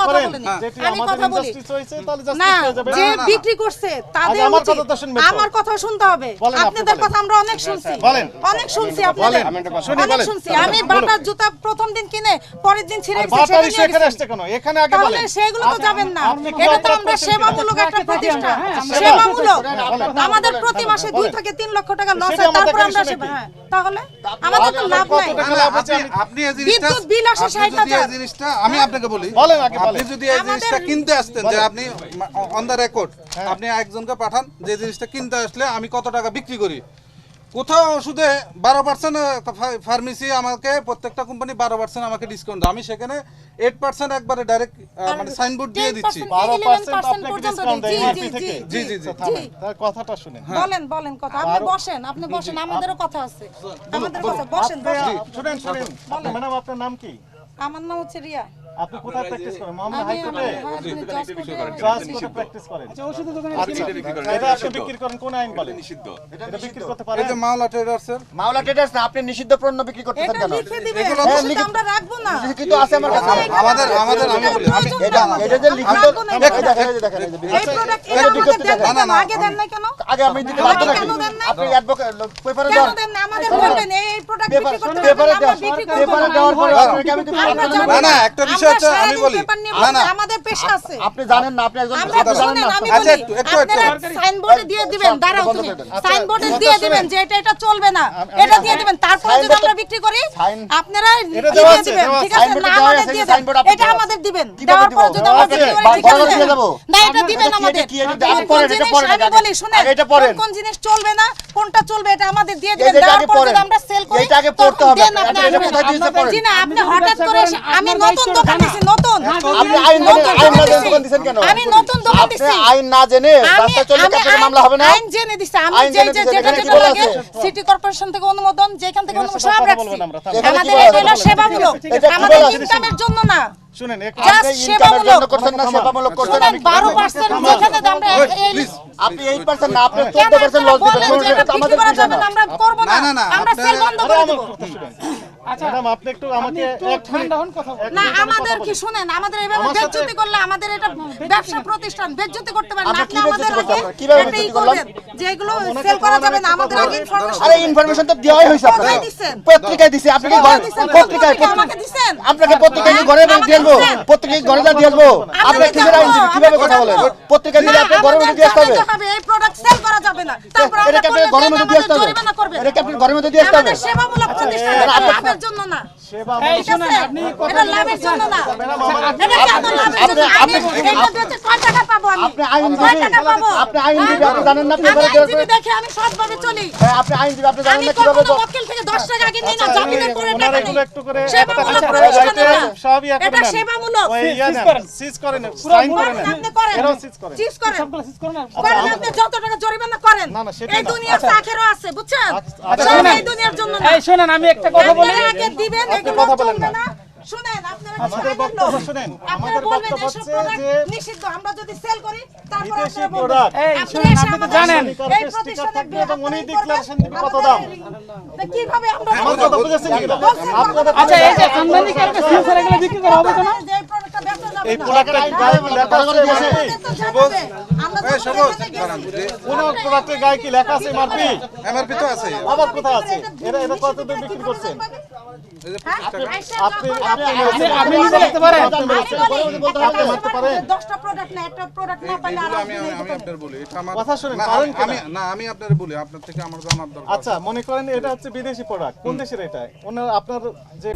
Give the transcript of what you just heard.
কথা বলেন আমি কথা বলি না যে বিক্রি করছে তাদের আমার কথা শুনতে হবে আপনাদের কথা আমরা অনেক শুনছি আপনাদের অনেক শুনছি আমি বাটার জুতা প্রথম দিন কিনে পরের দিন ছিঁড়ে এখানে আগে বলেন সেগুলো তো যাবেন না এটা তো আমরা সেবামূলক একটা প্রতিষ্ঠান সেবামূলক আমাদের প্রতি মাসে 2 থেকে 3 লক্ষ টাকা লস হয় তারপর আমরা সেবা তাহলে আমাদের তো লাভ নাই আপনি এই জিনিসটা বিদ্যুৎ বিল আসে 60,000 এই জিনিসটা আমি আপনাকে বলি বলেন আগে বলেন আপনি যদি এই জিনিসটা কিনতে আসতেন যে আপনি অন দা রেকর্ড আপনি একজনকে পাঠান যে জিনিসটা কিনতে আসলে আমি কত টাকা বিক্রি করি কোথাও ওষুধে 12% ফার্মেসি আমাকে প্রত্যেকটা কোম্পানি 12% আমাকে ডিসকাউন্ট দেয় আমি সেখানে 8% একবারে ডাইরেক্ট মানে সাইনবোর্ড দিয়ে দিচ্ছি 12% আপনাকে ডিসকাউন্ট দেয় এমআরপি থেকে জি জি জি তার কথাটা শুনেন বলেন কথা আপনি বসেন আমাদেরও কথা আছে আমাদের কথা বসেন শুনেন ম্যাডাম আপনার নাম কি আমার নাম হচ্ছে রিয়া আপনি কোথায় প্র্যাকটিস করেন মোহাম্মদ হাইকোর্টে জজ কোর্টে প্র্যাকটিস করেন আচ্ছা ওষুধের দোকানে এটা আপনি বিক্রি করেন কোন আইন বলে নিষিদ্ধ এটা বিক্রি করতে পারেন এই যে মাওলা ট্রেডার্সের মাওলা ট্রেডার্স না আপনি নিষিদ্ধ পণ্য বিক্রি করতেছেন কেন লিখে দিবেন সেটা আমরা রাখবো না লিখিত আছে আমার কাছে আমাদের আমি বলি আমি এটা যে লিখিত দেখেন এই প্রোডাক্ট এটা বিক্রি করতে না আগে দেন না কেন আগে আমি দিতে বাধ্য নাকি আপনি অ্যাডভোকেট পেপারে কেন দেন দেন না আমাদের বলবেন এই প্রোডাক্ট বিক্রি করতে পেপারে আমরা বিক্রি করব পেপারে দেওয়ার পরে আপনাকে আমি না না একটা বিষয় হচ্ছে আমি বলি না না আমাদের পেশা আছে আপনি জানেন না আপনি একজন আমরা জানেন না আচ্ছা একটু সাইনবোর্ডে দিয়ে দিবেন দাঁড়াও তুমি সাইনবোর্ডে দিয়ে দিবেন যে এটা চলবে না এটা দিয়ে দিবেন তারপরে যদি আমরা বিক্রি করি আপনারা দিয়ে দিবেন ঠিক আছে না আমাদের দিয়ে দেন এটা আমাদের দিবেন দেওয়ার পর যদি আমরা বিক্রি করি ঠিক আছে না এটা দিবেন আমাদের আমি বলি শুনেন কোন জিনিস চলবে না কোনটা চলবে এটা আমাদের দিয়ে দিবেন দেওয়ার পর যদি আমরা সেল করি এটা আগে পড়তে হবে এটা কোথায় দিতে পারেন জি না আপনি হঠাৎ করে আমি নতুন দোকান দিছি নতুন আপনি আইন না জেনে দোকান দিবেন কেন আমি নতুন দোকান দিছি আপনি আইন না জেনে রাস্তায় চললে কি আপনার মামলা হবে না আইন জেনে দিছি আমি যেটা লাগে সিটি কর্পোরেশন থেকে অনুমোদন যেখান থেকে অনুমোদন সব রাখছি আমাদের এটা হলো সেবামূলক আমাদের ইনকামের জন্য না শুনেন আপনি ইনকামের জন্য করছেন না সেবামূলক করছেন আমি 12% যেখানে আমরা আপনি 8% না আপনি 14% লস দিবেন আমাদের বিষয় না আমরা করব না আমরা সেল বন্ধ করে দেব আচ্ছা ম্যাডাম আপনি একটু আমাকে এক ঠান্ডা হন কথা না আমাদের কি শুনেন আমাদের এভাবে বেজ্জতি করলে আমাদের এটা ব্যবসা প্রতিষ্ঠান বেজ্জতি করতে পারেন আপনি আমাদের আগে কিভাবে বেজ্জতি করলেন যেগুলো সেল করা যাবে না আমাদের আগে ইনফরমেশন আরে ইনফরমেশন তো দেওয়াই হইছে আপনাকে পত্রিকায় দিছি আপনি কি পত্রিকায় আমাকে দিবেন আপনাকে পত্রিকায় ঘরে দিয়ে আসবো পত্রিকায় ঘরে দিয়ে আসবো আপনি কিভাবে কথা বলেন পত্রিকায় দিলে আপনি ঘরের মধ্যে দিয়ে আসতে হবে এই প্রোডাক্ট সেল করা যাবে না তারপর এটা কি আপনি ঘরের মধ্যে দিয়ে আসতে হবে এটা কি আপনি ঘরের মধ্যে দিয়ে আসতে হবে সেবামূলক প্রতিষ্ঠান লাভের জন্য না এই শুনেন আপনি এটা লাভের জন্য না এটা কেন লাভের জন্য আমি এটা বেচে কয় টাকা পাবো আমি আপনি আইন কয় টাকা পাবো আপনি আইন দিবেন আপনি জানেন না পেপারে দেওয়ার দেখে আমি সৎভাবে চলি আপনি আইন দিবেন আপনি জানেন আমি না কিভাবে কোনো ওয়াকিল থেকে 10 টাকা আগে নিই না জামিনের পরে টাকা এগুলো নেই একটু করে সেবামূলক প্রতিষ্ঠান না সবই একটা এটা সেবামূলক সিজ করেন সাইন করেন আপনি করেন এরাও সিজ করেন সিজ করেন সবগুলো সিজ করেন করেন আপনি যত টাকা জরিমানা করেন না, না, সেটা এই না। দুনিয়ার আখেরও আছে বুঝছেন আচ্ছা, সব শুনেন। এই দুনিয়ার জন্য না এই শুনেন আমি একটা কথা বলি আপনারা আগে দিবেন আপনি এগুলো কথা বলেন চলবে না। না শুনেন আপনারা আমাদের বক্তব্য শুনেন আমাদের বক্তব্য হচ্ছে যে নিষিদ্ধ আমরা যদি সেল করি তারপর বিদেশি আপনারা প্রোডাক্ট এই শুনেন আপনি তো জানেন এই প্রতিষ্ঠানে থাকবে এবং উনি ডিক্লারেশন দিবে কত দাম কিভাবে আমরা আমার কথা বুঝেছেন কি আপনাদের আচ্ছা এই যে আমদানিকারকে সেন্সর এগুলো বিক্রি করা হবে তো না যে প্রোডাক্টটা বেচা যাবে এই প্রোডাক্টটা কি গায়ে লেখা আছে কোন প্রোডাক্টের গায়ে কি লেখা আছে এমআরপি এমআরপি তো আছে আবার কোথায় আছে এরা কত দিয়ে বিক্রি করছেন আপনি আপনি নিজে লিখতে পারেন আপনি মারতে পারেন 10টা প্রোডাক্ট না একটা প্রোডাক্ট না পাইলে আর আমি আপনার বলি এটা আমার কথা শুনেন না, পারেন আমি আমি আপনার বলি আপনার থেকে আমার জানার দরকার আচ্ছা মনে করেন এটা হচ্ছে বিদেশি প্রোডাক্ট কোন দেশের এটা আপনার যে